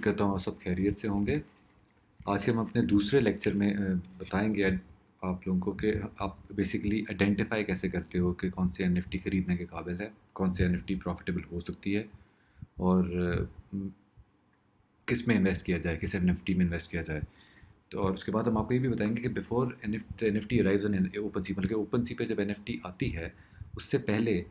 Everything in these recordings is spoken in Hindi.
करता हूँ आप सब खैरियत से होंगे। आज के हम अपने दूसरे लेक्चर में बताएंगे आप लोगों को कि आप बेसिकली आइडेंटिफाई कैसे करते हो कि कौन से एनएफटी खरीदने के काबिल है, कौन से एनएफटी प्रॉफिटेबल हो सकती है और किस में इन्वेस्ट किया जाए, किस एनएफटी में इन्वेस्ट किया जाए। तो और उसके बाद हम आपको ये भी बताएंगे कि before NFT arrives on OpenSea, मतलब कि ओपन सी पे जब एनएफटी आती है उससे पहले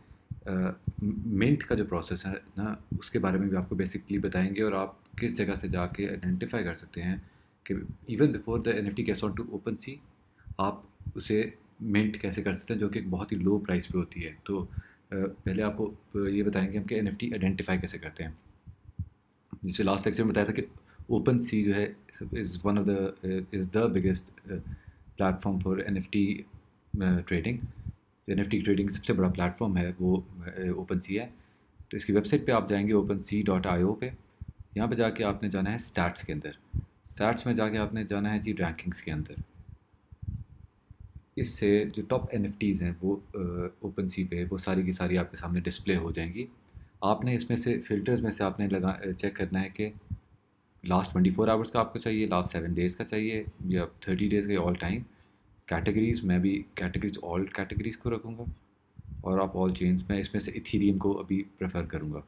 मिंट का जो प्रोसेस है ना, उसके बारे में भी आपको बेसिकली बताएंगे और आप किस जगह से जाके आइडेंटिफाई कर सकते हैं कि even before the NFT gets on to OpenSea आप उसे मिंट कैसे कर सकते हैं, जो कि एक बहुत ही लो प्राइस पे होती है। तो पहले आपको ये बताएंगे हम कि एनएफटी आइडेंटिफाई कैसे करते हैं। जैसे लास्ट लेक्चर में बताया था कि ओपन सी जो है is the biggest platform for NFT trading. NFT trading सबसे बड़ा प्लेटफॉर्म है वो ओपन सी है। तो इसकी वेबसाइट पे आप जाएंगे OpenSea.io पे। यहाँ पे जाके आपने जाना है स्टैट्स के अंदर। स्टैट्स में जाके आपने जाना है जी रैंकिंग्स के अंदर। इससे जो टॉप एनएफटीज़ हैं वो ओपन सी पे वो सारी की सारी आपके सामने डिस्प्ले हो जाएंगी। आपने इसमें से फ़िल्टर्स में से आपने चेक करना है कि लास्ट 24 आवर्स का आपको चाहिए, लास्ट 7 डेज़ का चाहिए या 30 डेज़ का, ऑल टाइम। कैटेगरीज़ मैं भी कैटेगरीज ऑल कैटेगरीज़ को रखूँगा और आप ऑल चेंज में इसमें से इथीरियम को अभी प्रेफर करूँगा।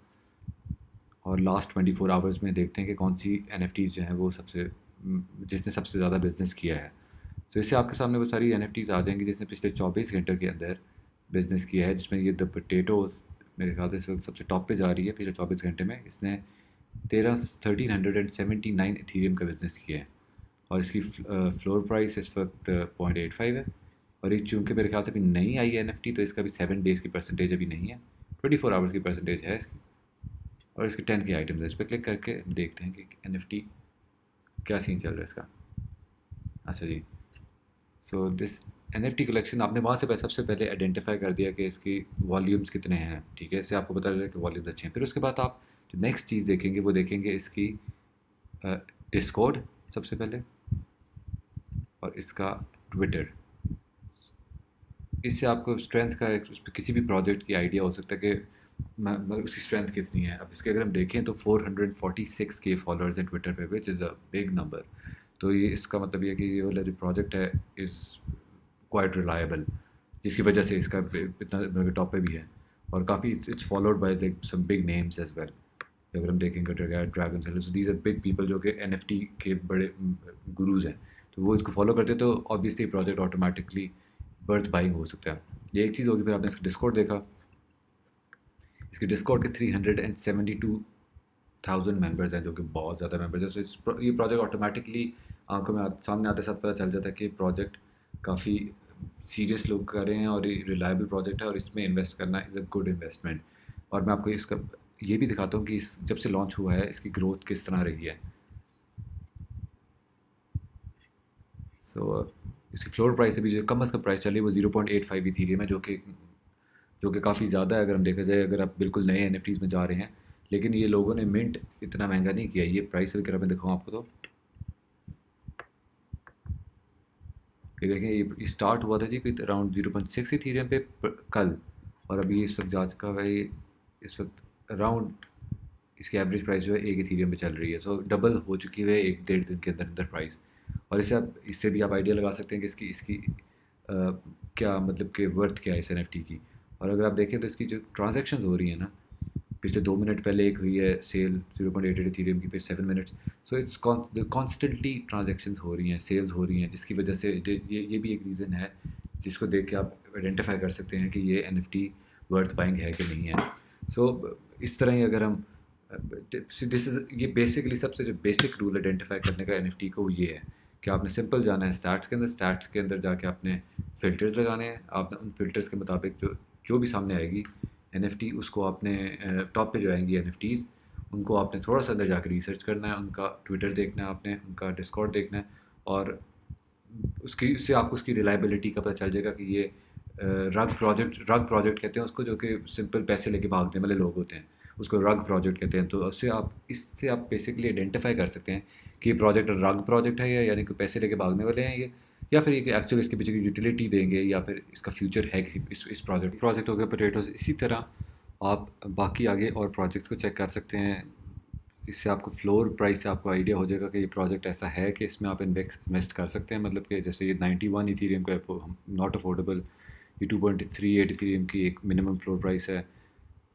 और लास्ट 24 आवर्स में देखते हैं कि कौन सी एनएफटीज़ जो हैं वो जिसने सबसे ज़्यादा बिज़नेस किया है। तो इससे आपके सामने वो सारी एनएफटीज़ आ जाएंगी जिसने पिछले 24 घंटे के अंदर बिज़नेस किया है, जिसमें ये द पोटैटोज़ मेरे ख्याल से इस वक्त सबसे टॉप पे जा रही है। पिछले 24 घंटे में इसने 1379 इथीरियम का बिज़नेस किया है और इसकी फ्लोर प्राइस इस वक्त 0.85 है। और ये चूँकि मेरे ख्याल से अभी नहीं आई है एनएफटी, तो इसका भी 7 डेज़ की परसेंटेज अभी नहीं है, 24 आवर्स की परसेंटेज है इसकी। और इसके 10 के आइटम्स है। इस पर क्लिक करके देखते हैं कि एनएफटी क्या सीन चल रहा है इसका। अच्छा जी, सो दिस एनएफटी कलेक्शन आपने वहाँ से सबसे पहले आइडेंटिफाई कर दिया कि इसकी वॉल्यूम्स कितने हैं, ठीक है। इससे आपको पता चला कि वॉल्यूम्स अच्छे हैं। फिर उसके बाद आप जो नेक्स्ट चीज़ देखेंगे वो देखेंगे इसकी डिस्कॉर्ड सबसे पहले और इसका ट्विटर। इससे आपको स्ट्रेंथ का किसी भी प्रोजेक्ट की आइडिया हो सकता है कि उसकी स्ट्रेंथ कितनी है। अब इसके अगर हम देखें तो 446 के फॉलोअर्स हैं ट्विटर पे, which is a big number. तो ये इसका मतलब ये है कि ये वाला जो प्रोजेक्ट है इज़ क्वाइट रिलायबल, जिसकी वजह से इसका इतना टॉप पे भी है। और काफ़ी it's followed by like some big names as well. अगर हम देखेंगे dragon sellers, these are big people जो कि एनएफटी के बड़े गुरुज हैं। तो वो इसको फॉलो करते हैं, तो obviously project automatically birth buying हो सकता है। ये एक चीज़ होगी। फिर आपने इसका डिस्कॉर्ड देखा। इसके डिस्कॉर्ड के 372,000 मेंबर्स हैं, जो कि बहुत ज़्यादा मेंबर्स हैं। सो ये प्रोजेक्ट ऑटोमेटिकली आंखों में सामने आते साथ पता चल जाता है कि प्रोजेक्ट काफ़ी सीरियस लोग कर रहे हैं और ये रिलायबल प्रोजेक्ट है और इसमें इन्वेस्ट करना इज़ अ गुड इन्वेस्टमेंट। और मैं आपको इसका ये भी दिखाता हूँ कि जब से लॉन्च हुआ है इसकी ग्रोथ किस तरह रही है। इसकी फ्लोर प्राइस अभी जो कम से कम प्राइस चल रही है वो 0.85 इथीरियम है, जो कि काफ़ी ज़्यादा है अगर हम देखा जाए, अगर आप बिल्कुल नए एनएफटीज़ में जा रहे हैं। लेकिन ये लोगों ने मिंट इतना महंगा नहीं किया। ये प्राइस अगर मैं दिखाऊँ आपको, तो ये देखें, ये स्टार्ट हुआ था जी कोई अराउंड 0.6 इथीरियम पे कल, और अभी इस वक्त जा चुका है इस वक्त अराउंड इसकी एवरेज प्राइस जो है 1 इथीरियम पे चल रही है। सो डबल हो चुकी है 1-1.5 दिन के अंदर अंदर प्राइस। और इससे भी आप आइडिया लगा सकते हैं कि इसकी इसकी क्या मतलब कि वर्थ क्या है इस एनएफटी की। और अगर आप देखें तो इसकी जो ट्रांजैक्शंस हो रही हैं ना, पिछले 2 मिनट पहले एक हुई है सेल 0.88 इथीरियम की, फिर 7 minutes. So it's constantly transactions हो रही हैं, सेल्स हो रही हैं, जिसकी वजह से ये भी एक रीज़न है जिसको देख के आप आइडेंटिफाई कर सकते हैं कि ये एनएफटी वर्थ बाइंग है कि नहीं है। सो इस तरह ही अगर हम दिस इज़ ये बेसिकली सबसे जो बेसिक रूल आइडेंटिफाई करने का एनएफटी को ये है कि आपने सिंपल जाना है स्टैट्स के अंदर जाके आपने फ़िल्टर्स लगाने हैं। आपने उन फ़िल्टर्स के मुताबिक जो भी सामने आएगी एनएफटी, उसको आपने टॉप पे जो आएंगी एनएफटीज़, उनको आपने थोड़ा सा अंदर जाकर रिसर्च करना है, उनका ट्विटर देखना है, आपने उनका डिस्कॉर्ड देखना है। और उससे आपको उसकी रिलायबिलिटी का पता चल जाएगा कि ये रग प्रोजेक्ट कहते हैं उसको, जो कि सिंपल पैसे लेके भागने वाले लोग होते हैं, उसको रग प्रोजेक्ट कहते हैं। तो इससे आप बेसिकली आइडेंटिफाई कर सकते हैं कि ये प्रोजेक्ट रग प्रोजेक्ट है, या यानी कि पैसे लेके भागने वाले हैं ये, या फिर ये एक्चुअली इसके पीछे की यूटिलिटी देंगे, या फिर इसका फ्यूचर है किसी इस प्रोजेक्ट हो गया पोटैटोज़। इसी तरह आप बाकी आगे और प्रोजेक्ट्स को चेक कर सकते हैं। इससे आपको फ्लोर प्राइस से आपको आइडिया हो जाएगा कि ये प्रोजेक्ट ऐसा है कि इसमें आप इन्वेस्ट कर सकते हैं। मतलब कि जैसे ये 91 इथीरियम का नॉट अफोर्डेबल, ये 2.38 इथीरियम की एक मिनिमम फ्लोर प्राइस है,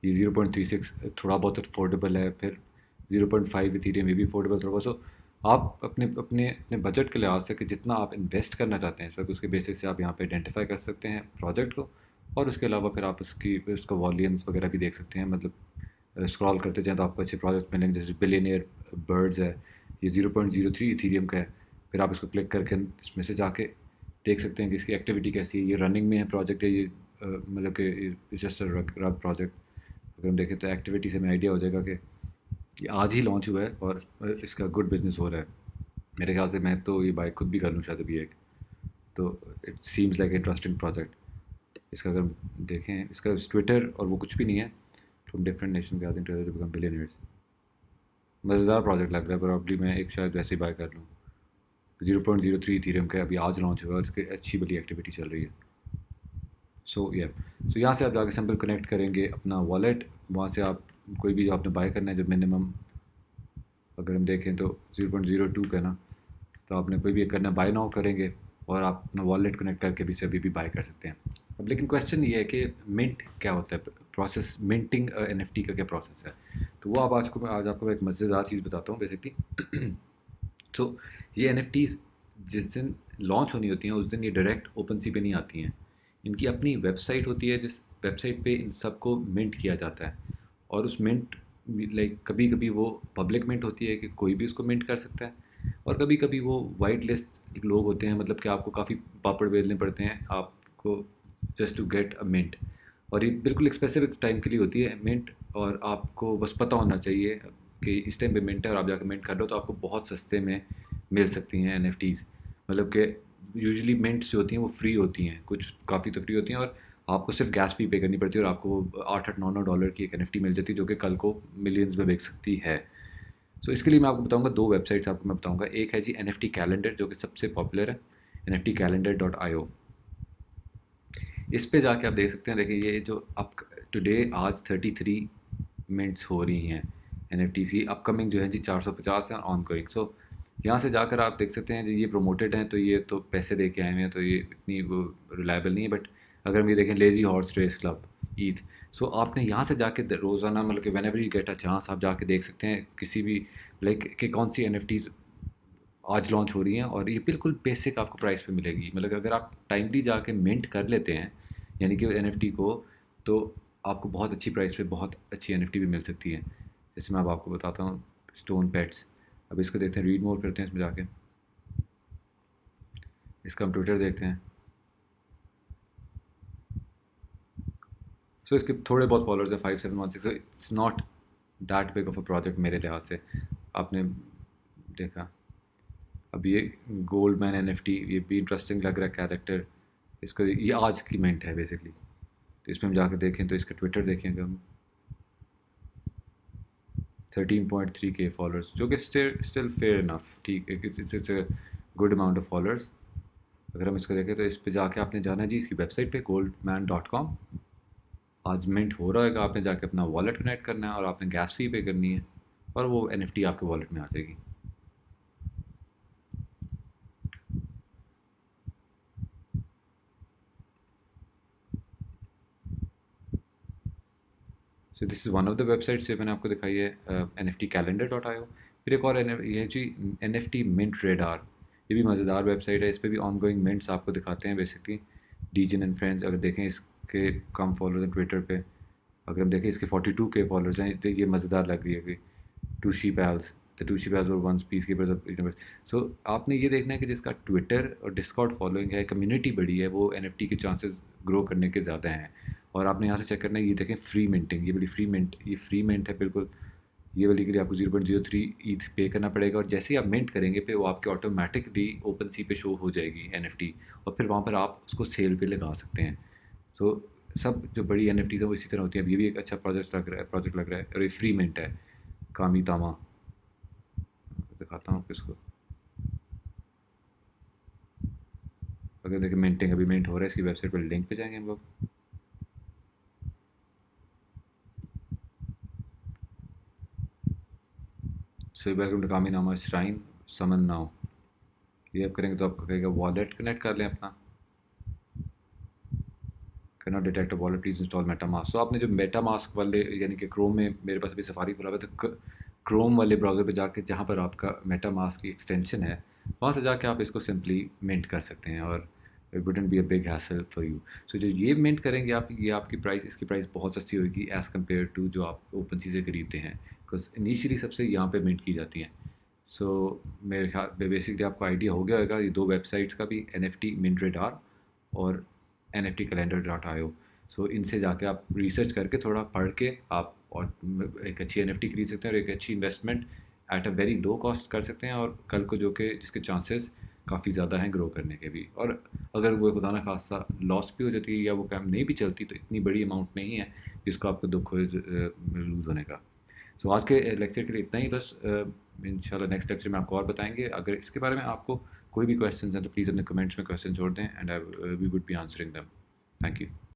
ये 0.36 थोड़ा बहुत अफोर्डेबल है, फिर 0.5 इथीरियम ये भी अफोर्डेबल थोड़ा बहुत। सो आप अपने अपने अपने बजट के लिहाज से कि जितना आप इन्वेस्ट करना चाहते हैं इस वक्त, उसके बेसिस से आप यहाँ पे आइडेंटिफाई कर सकते हैं प्रोजेक्ट को। और उसके अलावा फिर आप उसका वॉल्यूम्स वगैरह भी देख सकते हैं। मतलब स्क्रॉल करते जाएँ तो आपको अच्छे प्रोजेक्ट्स मिलेंगे, जैसे बिलियनियर बर्ड्स है, ये 0.03 इथीरियम का है। फिर आप इसको क्लिक करके इसमें से जाके देख सकते हैं कि इसकी एक्टिविटी कैसी है, ये रनिंग में है प्रोजेक्ट है, ये मतलब कि जस्ट रग प्रोजेक्ट। अगर हम देखें तो एक्टिविटी से हमें आइडिया हो जाएगा कि ये आज ही लॉन्च हुआ है और इसका गुड बिजनेस हो रहा है। मेरे ख्याल से मैं तो ये बाइक खुद भी कर लूँ शायद अभी एक। तो it seems like interesting project. इसका अगर हम देखें, इसका ट्विटर और वो कुछ भी नहीं है। From different nation gathering together to become billionaires. मज़ेदार प्रोजेक्ट लग रहा है, प्रॉब्ली मैं एक शायद वैसे ही बाय कर लूँ। 0.03 इथीरियम का अभी आज लॉन्च हुआ है और इसकी अच्छी बड़ी एक्टिविटी चल रही है। सो यहाँ से आप जाके सिंपल कनेक्ट करेंगे अपना वॉलेट। वहाँ से आप कोई भी जो आपने बाय करना है, जो मिनिमम अगर हम देखें तो 0.02 का ना, तो आपने कोई भी करना बाय नाउ करेंगे और आप अपना वॉलेट कनेक्ट करके भी से अभी भी बाय कर सकते हैं। अब लेकिन क्वेश्चन ये है कि मिंट क्या होता है, प्रोसेस मिंटिंग एनएफटी का क्या प्रोसेस है। तो वो आप आज आपको मैं एक मज़ेदार चीज़ बताता हूँ बेसिकली। तो ये एनएफटीज जिस दिन लॉन्च होनी होती हैं उस दिन ये डायरेक्ट ओपन सी पे नहीं आती हैं। इनकी अपनी वेबसाइट होती है, जिस वेबसाइट पे इन सबको मिंट किया जाता है। और उस मिंट लाइक कभी कभी वो पब्लिक मिंट होती है कि कोई भी उसको मिंट कर सकता है, और कभी कभी वो वाइट लिस्ट लोग होते हैं, मतलब कि आपको काफ़ी पापड़ बेलने पड़ते हैं आपको just to get a mint. और ये बिल्कुल एक स्पेसिफिक टाइम के लिए होती है मिंट, और आपको बस पता होना चाहिए कि इस टाइम पे मिंट है और आप जाकर मिंट कर लो तो आपको बहुत सस्ते में मिल सकती हैं एनएफटीज़। मतलब कि यूजुअली मिंट्स जो होती हैं वो फ्री होती हैं, कुछ काफ़ी तो फ्री होती हैं, और आपको सिर्फ गैस फी पे करनी पड़ती है और आपको 8-8 9 9 डॉलर की एक एनएफटी मिल जाती है जो कि कल को मिलियंस में बिक सकती है। सो इसके लिए मैं आपको बताऊंगा दो वेबसाइट्स आपको मैं बताऊंगा। एक है जी एनएफटी कैलेंडर, जो कि सबसे पॉपुलर है, nftcalendar.io। इस पे जाके आप देख सकते हैं। देखिए ये जो अब टुडे आज 33 मिनट्स हो रही हैं एनएफटी की, अपकमिंग जो है जी 450 है ऑन गोइंग। सो यहाँ से जाकर आप देख सकते हैं जी, ये प्रोमोटेड हैं तो ये तो पैसे दे के आए हुए हैं, तो ये इतनी वो रिलायबल नहीं है। बट अगर हम ये देखें लेज़ी हॉर्स रेस क्लब ईद, सो आपने यहाँ से जाके रोज़ाना मतलब कि whenever you get a chance आप जाके देख सकते हैं किसी भी लाइक कि कौन सी एनएफटीज़ आज लॉन्च हो रही हैं, और ये बिल्कुल बेसिक आपको प्राइस पे मिलेगी। मतलब अगर आप टाइमली जाके मिंट कर लेते हैं यानी कि एनएफटी को, तो आपको बहुत अच्छी प्राइस पे बहुत अच्छी एनएफटी भी मिल सकती है। जैसे मैं अब आपको बताता हूँ स्टोन पेट्स। अब इसको देखते हैं, रीड मोर करते हैं इसमें जाके, इसका हम ट्विटर देखते हैं। सो इसके थोड़े बहुत फॉलोअर्स हैं 5716। So it's not that big of a project मेरे लिहाज से। आपने देखा अब ये गोल्ड मैन एन ये भी इंटरेस्टिंग लग रहा है कैरेक्टर। इसको ये आज की मिंट है बेसिकली। तो इसमें हम जाकर देखें तो इसका ट्विटर देखेंगे हम, 13.3 K फॉलोअर्स, जो कि स्टिल फेयर इनफ, ठीक है, it's a good amount of followers. अगर हम इसको देखें तो इस पे जाके आपने जाना है जी इसकी वेबसाइट पे goldman.com। आज मिंट हो रहा है, आपने जाके अपना वॉलेट कनेक्ट करना है और आपने गैस फी पे करनी है, और वो एनएफटी आपके वॉलेट में आ जाएगी। So this is one of the websites जो मैंने आपको दिखाई है, nftcalendar.io। फिर एक और ये है जी NFT मिंट रेडार। ये भी मज़ेदार वेबसाइट है, इस पर भी ऑन गोइंग मिंट्स आपको दिखाते हैं बेसिकली। डीजन एंड फ्रेंड्स, अगर देखें इसके कम फॉलोअर्स हैं ट्विटर पे। अगर हम देखें इसके 42K फॉलोअर्स हैं, तो ये मज़ेदार लग रही है कि टूशी पैल्स, द टूशी पैल्स और once peacekeepers of universe. So आपने ये देखना है कि जिसका ट्विटर और डिस्कॉर्ड फॉलोइंग है, कम्युनिटी बड़ी है, वो एनएफटी के चांसेस ग्रो करने के ज़्यादा हैं। और आपने यहाँ से चेक करना है, ये देखें फ्री मिंटिंग, ये बड़ी फ्री मिंट, ये फ्री मिंट है बिल्कुल। ये वाली के लिए आपको 0.03 ईथ पे करना पड़ेगा, और जैसे ही आप मिंट करेंगे फिर वो आपके ऑटोमेटिकली ओपन सी पे शो हो जाएगी एनएफटी, और फिर वहाँ पर आप उसको सेल पे लगा सकते हैं। सो सब जो बड़ी एनएफटी है वो इसी तरह होती है। अब ये भी एक अच्छा प्रोजेक्ट लग रहा है, और ये फ्री मिंट है। कामी तामा दिखाता हूँ आपको इसको। अगर देखिए मिंटिंग अभी मिंट हो रहा है, इसकी वेबसाइट पर लिंक पे जाएंगे हम लोग। सो वेलकम टू कामी नामा श्राइन समन नाउ। ये आप करेंगे तो आपको कहेगा वॉलेट कनेक्ट कर लें अपना। Can not detect a wallet, please install Meta mask. तो आपने जो मेटा मास्क वाले यानी कि क्रोम में, मेरे पास अभी सफारी खुला हुआ है, तो क्रोम वाले ब्राउज़र पे जाके जहाँ पर आपका मेटा मास्क की एक्सटेंशन है वहाँ से जाके आप इसको सिंपली मिंट कर सकते हैं और it wouldn't be a big hassle for you. So जो ये मिंट करेंगे आप, ये आपकी प्राइस, इसकी प्राइस बहुत सस्ती होगी एज़ कम्पेयर टू जो आप ओपन चीज़ें खरीदते हैं, बिकॉज इनिशियली सबसे यहाँ पे मिंट की जाती हैं। सो मेरे ख्याल बेसिकली आपको आइडिया हो गया होगा ये दो वेबसाइट्स का भी, NFT मिंट रेडार और NFT calendar.io। सो इनसे जाके आप रिसर्च करके थोड़ा पढ़ के आप और एक अच्छी NFT खरीद सकते हैं और एक अच्छी investment at a very low cost कर सकते हैं, और कल को जो कि जिसके चांसेस काफ़ी ज़्यादा हैं ग्रो करने के भी। और अगर वो खुदा न खास्ता लॉस भी हो जाती है या वो काम नहीं भी चलती तो इतनी बड़ी अमाउंट नहीं है जिसको आपको दुख हो लूज़ होने का। सो आज के लेक्चर के लिए इतना ही बस। इंशाल्लाह नेक्स्ट लेक्चर में आपको और बताएंगे। अगर इसके बारे में आपको कोई भी क्वेश्चन हैं तो प्लीज़ अपने कमेंट्स में क्वेश्चन छोड़ दें and I we would be answering them. Thank you.